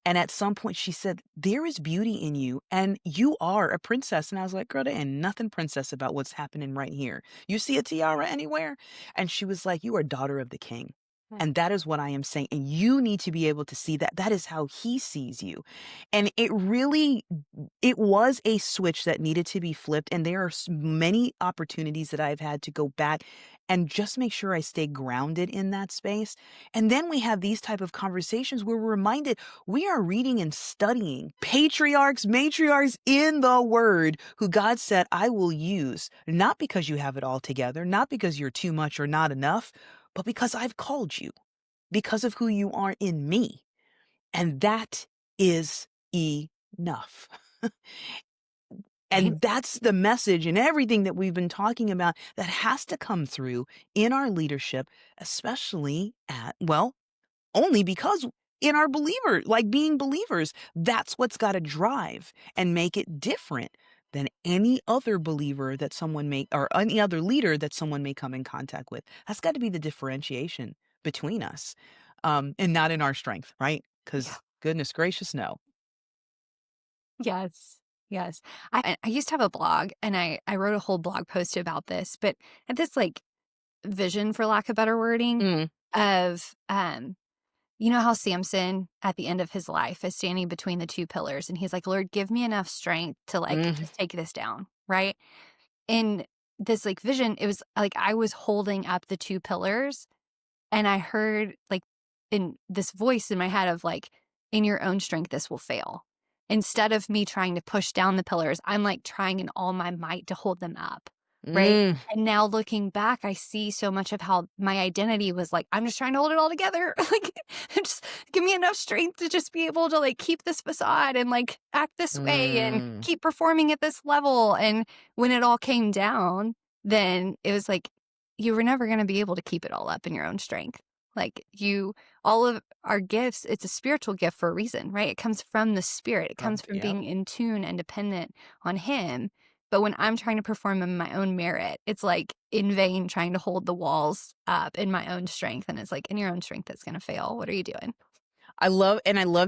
B: And at some point she said, "There is beauty in you and you are a princess." And I was like, "Girl, there ain't nothing princess about what's happening right here. You see a tiara anywhere?" And she was like, "You are daughter of the king.
A: Yeah.
B: And that is what I am saying. And you need to be able to see that. That is how he sees you." And it was a switch that needed to be flipped. And there are many opportunities that I've had to go back and just make sure I stay grounded in that space. And then we have these type of conversations where we're reminded we are reading and studying patriarchs, matriarchs in the word who God said, "I will use, not because you have it all together, not because you're too much or not enough, but because I've called you, because of who you are in me." And that is enough.
A: Amen.
B: And that's the message and everything that we've been talking about that has to come through in our leadership, especially only because in our being believers, that's what's got to drive and make it different than any other believer that someone may, or any other leader that someone may come in contact with. That's got to be the differentiation between us, and not in our strength, right?
A: Yeah.
B: Because goodness gracious, no.
A: Yes. Yes. I used to have a blog and I wrote a whole blog post about this, but I had this vision, for lack of better wording,
B: Mm,
A: of you know how Samson at the end of his life is standing between the two pillars and he's like, Lord, give me enough strength to
B: mm,
A: just take this down, right? In this vision, it was I was holding up the two pillars and I heard in this voice in my head of in your own strength this will fail. Instead of me trying to push down the pillars, I'm trying in all my might to hold them up, right?
B: mm,
A: And now looking back, I see so much of how my identity was I'm just trying to hold it all together. Just give me enough strength to just be able to keep this facade and act this way and
B: mm.
A: keep performing at this level. And when it all came down, then it was you were never going to be able to keep it all up in your own strength. All of our gifts, it's a spiritual gift for a reason, right? It comes from the spirit. It comes from
B: Yep.
A: being in tune and dependent on him. But when I'm trying to perform in my own merit, it's in vain trying to hold the walls up in my own strength. And it's in your own strength, that's going to fail. What are you doing?
B: I love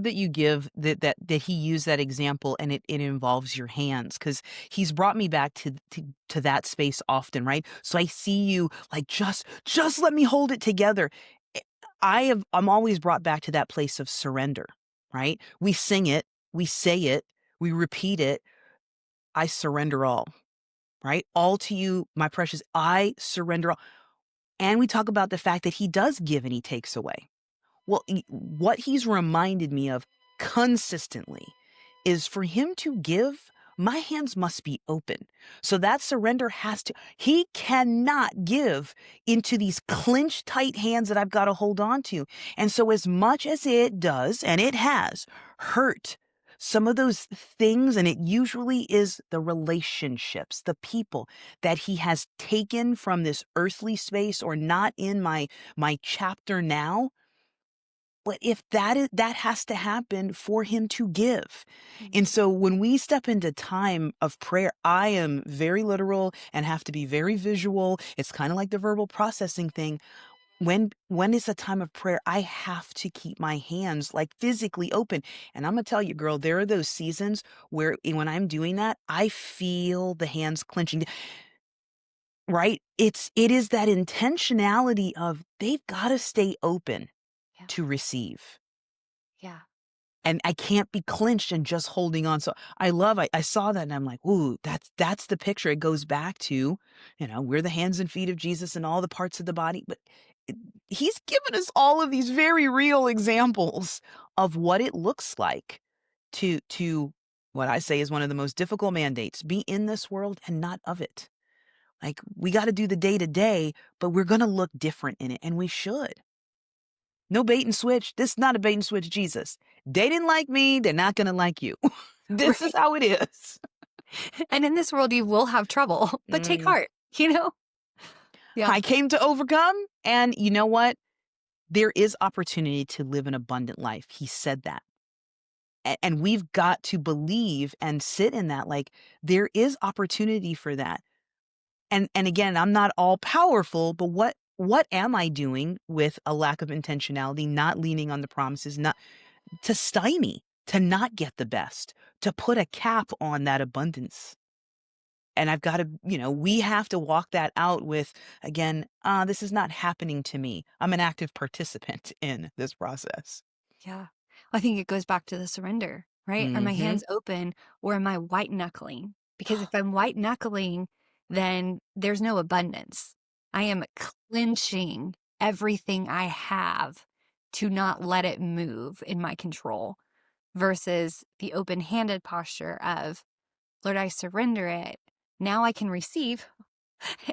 B: that you give that he used that example and it involves your hands because he's brought me back to that space often, right? So I see you just let me hold it together. Eh, I'm always brought back to that place of surrender, right? We sing it, we say it, we repeat it. I surrender all, right? All to you, my precious. I surrender all. And we talk about the fact that he does give and he takes away. Well, what he's reminded me of consistently is for him to give, my hands must be open. So that surrender he cannot give into these clenched tight hands that I've got to hold on to. And so, as much as it does, and it has hurt some of those things, and it usually is the relationships, the people that he has taken from this earthly space or not in my chapter now, But if that has to happen for him to give. And
A: Mhm.
B: so when we step into time of prayer, I am very literal and have to be very visual. It's kind of like the verbal processing thing. When it's a time of prayer, I have to keep my hands like physically open. And I'm gonna tell you, girl, there are those seasons where when I'm doing that, I feel the hands clenching, right? It is that intentionality of they've got to stay open
A: Yeah.
B: to receive.
A: Yeah.
B: And I can't be clenched and just holding on. So I saw that and I'm like, ooh, that's the picture. It goes back to, we're the hands and feet of Jesus and all the parts of the body. But it- he's given us all of these very real examples of what it looks like to what I say is one of the most difficult mandates, be in this world and not of it. Like we got to do the day to day, but we're going to look different in it and we should. No bait and switch. This is not a bait and switch Jesus. They didn't like me. They're not going to like you. This is
A: Right.
B: how it is.
A: And in this world, you will have trouble, but take
B: Mm.
A: heart, you know? Yeah.
B: I came to overcome. And you know what? There is opportunity to live an abundant life. He said that. And we've got to believe and sit in that. Like there is opportunity for that. And again, I'm not all powerful, but what am I doing with a lack of intentionality, not leaning on the promises, not to stymie, to not get the best, to put a cap on that abundance. And I've got to, we have to walk that out with, again, this is not happening to me. I'm an active participant in this process.
A: Yeah. I think it goes back to the surrender, right? Are my
B: Hmm.
A: hands open or am I white knuckling? Because if I'm white knuckling, then there's no abundance. I am clenching everything I have to not let it move in my control versus the open handed posture of, Lord, I surrender it. Now I can receive.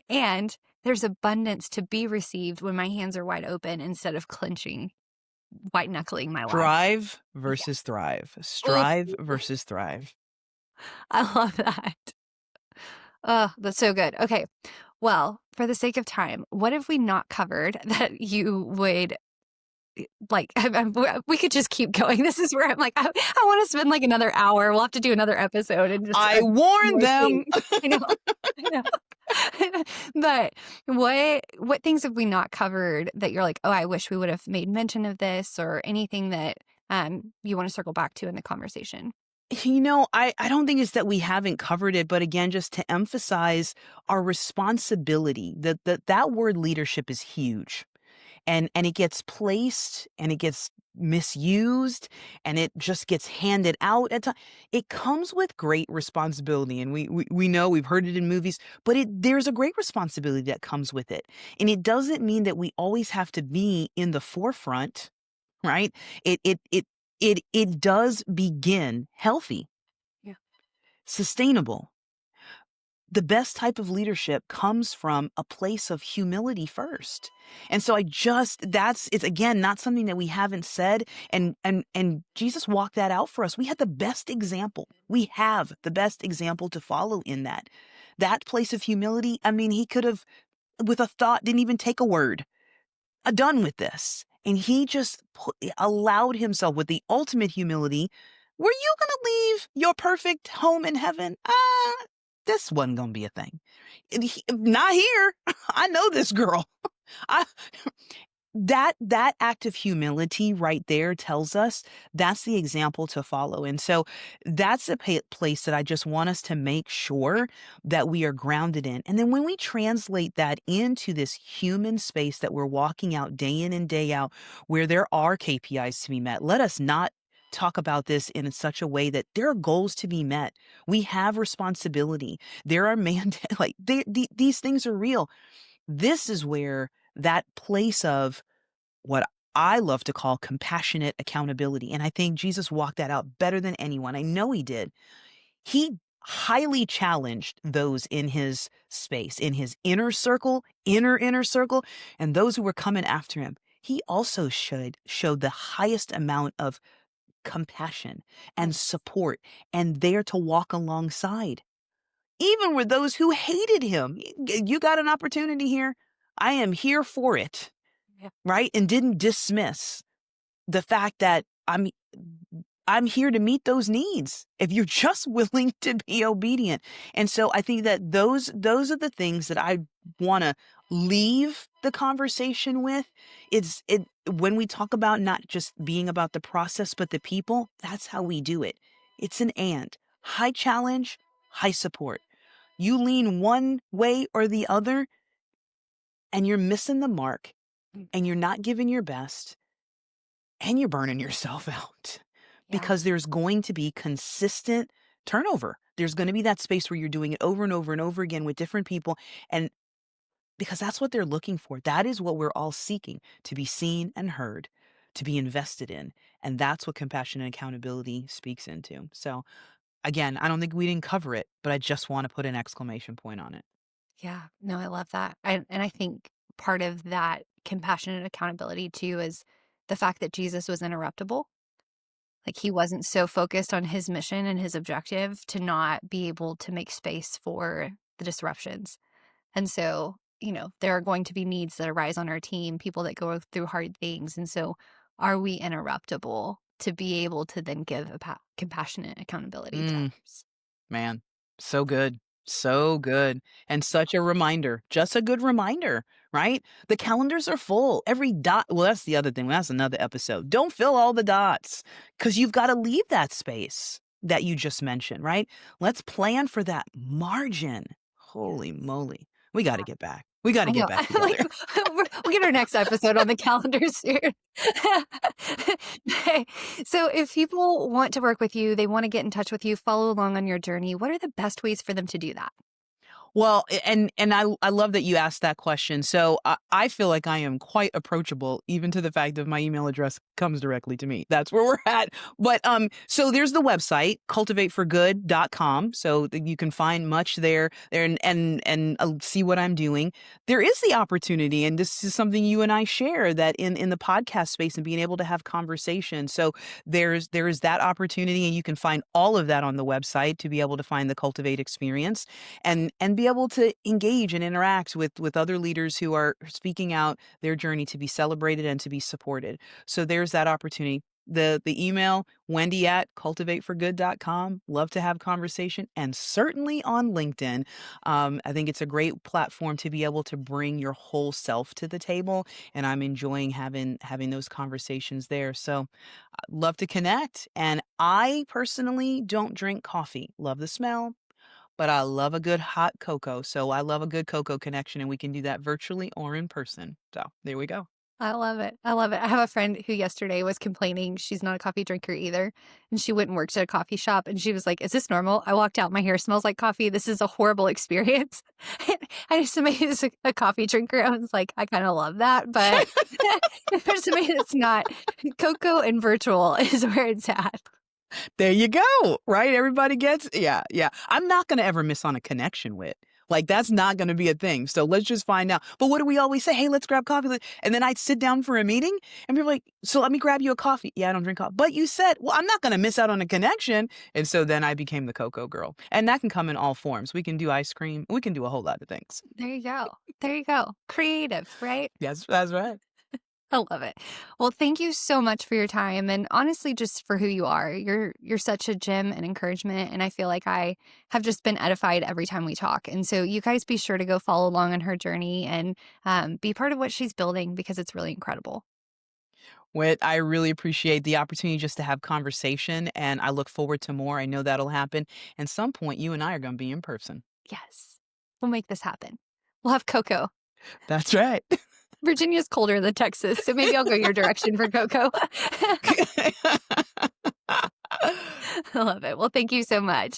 A: And there's abundance to be received when my hands are wide open instead of clenching, white knuckling my life.
B: Strive
A: Yeah.
B: versus thrive.
A: Oh,
B: Strive versus thrive.
A: I love that. Oh, that's so good. Okay. Well, for the sake of time, what have we not covered that you would like? We could just keep going. This is where I'm like, I want to spend like another hour. We'll have to do another episode and just
B: I warned
A: more
B: them.
A: things. I know. I know. But what things have we not covered that you're like, oh, I wish we would have made mention of this, or anything that you want to circle back to in the conversation?
B: I don't think it's that we haven't covered it, but again, just to emphasize our responsibility, that word leadership is huge. And it gets placed and it gets misused and it just gets handed out at times. It comes with great responsibility. And we know we've heard it in movies, but there's a great responsibility that comes with it. And it doesn't mean that we always have to be in the forefront, right? It does begin healthy,
A: Yeah.
B: sustainable. The best type of leadership comes from a place of humility first. And so it's again not something that we haven't said, and Jesus walked that out for us. We had the best example. We have the best example to follow in that place of humility. I mean, he could have with a thought didn't even take a word. Done with this. And he just allowed himself with the ultimate humility. Were you going to leave your perfect home in heaven? This wasn't going to be a thing. Not here. I know this girl. I, that act of humility right there tells us that's the example to follow. And so that's a place that I just want us to make sure that we are grounded in. And then when we translate that into this human space that we're walking out day in and day out, where there are KPIs to be met, let us not talk about this in such a way that there are goals to be met. We have responsibility. There are mandates, like these things are real. This is where that place of what I love to call compassionate accountability. And I think Jesus walked that out better than anyone. I know he did. He highly challenged those in his space, in his inner circle, and those who were coming after him. He also showed the highest amount of compassion and
A: Mm.
B: support and there to walk alongside. Even with those who hated him. You got an opportunity here. I am here for it,
A: Yeah.
B: right? And didn't dismiss. the fact that I'm here to meet those needs if you're just willing to be obedient. And so I think that those are the things that I want to leave the conversation with. It when we talk about not just being about the process but the people, that's how we do it. It's an and. High challenge, high support. You lean one way or the other and you're missing the mark
A: Mm.
B: and you're not giving your best and you're burning yourself out
A: Yeah.
B: because there's going to be consistent turnover. There's going to be that space where you're doing it over and over and over again with different people. And because that's what they're looking for. That is what we're all seeking, to be seen and heard, to be invested in. And that's what compassion and accountability speaks into. So, again, I don't think we didn't cover it, but I just want to put an exclamation point on it.
A: Yeah. No, I love that. And I think part of that compassion and accountability too is the fact that Jesus was interruptible. Like he wasn't so focused on his mission and his objective to not be able to make space for the disruptions. And so, there are going to be needs that arise on our team, people that go through hard things. And so, are we interruptible to be able to then give compassionate accountability to
B: Mm.
A: others?
B: Man, so good. So good. And such a reminder. Just a good reminder, right? The calendars are full. Every dot. Well, that's the other thing. That's another episode. Don't fill all the dots because you've got to leave that space that you just mentioned, right? Let's plan for that margin. Holy
A: Yes.
B: moly. We got to get back. We got to
A: I
B: get
A: know.
B: back
A: I'm like,
B: together.
A: we'll get our next episode on the calendars here. So, if people want to work with you, they want to get in touch with you, follow along on your journey, what are the best ways for them to do that?
B: Well, and I love that you asked that question. So I feel like I am quite approachable, even to the fact that my email address comes directly to me. That's where we're at. But so there's the website, cultivateforgood.com. So that you can find much there and see what I'm doing. There is the opportunity, and this is something you and I share, that in the podcast space and being able to have conversation. So there's that opportunity, and you can find all of that on the website to be able to find the Cultivate experience and be able to engage and interact with other leaders who are speaking out their journey to be celebrated and to be supported. So there's that opportunity. The email, Wendy at cultivateforgood.com. Love to have conversation, and certainly on LinkedIn. I think it's a great platform to be able to bring your whole self to the table, and I'm enjoying having those conversations there. So love to connect. And I personally don't drink coffee. Love the smell, but I love a good hot cocoa, so I love a good cocoa connection, and we can do that virtually or in person. So, there we go.
A: I love it. I love it. I have a friend who yesterday was complaining she's not a coffee drinker either. And she went and worked at a coffee shop and she was like, "Is this normal? I walked out, my hair smells like coffee. This is a horrible experience." I just somebody who's a coffee drinker. I was like, I kind of love that. But for somebody that's not, cocoa and virtual is where it's at.
B: There you go, right? Everybody gets yeah, yeah. I'm not gonna ever miss on a connection with. Like, that's not gonna be a thing, so let's just find out. But what do we always say? "Hey, let's grab coffee," and then I'd sit down for a meeting, and people are like, "So let me grab you a coffee." "Yeah, I don't drink coffee." "But you said." "Well, I'm not gonna miss out on a connection," and so then I became the cocoa girl, and that can come in all forms. We can do ice cream, we can do a whole lot of things.
A: There you go. There you go. Creative, right?
B: Yes, that's right.
A: I love it. Well, thank you so much for your time and honestly just for who you are. You're such a gem and encouragement and I feel like I have just been edified every time we talk. And so you guys be sure to go follow along on her journey and be part of what she's building because it's really incredible.
B: Whit, I really appreciate the opportunity just to have conversation, and I look forward to more. I know that'll happen. And some point, you and I are gonna be in person.
A: Yes. We'll make this happen. We'll have cocoa.
B: That's right.
A: Virginia's colder than Texas, so maybe I'll go your direction for cocoa. I love it. Well, thank you so much.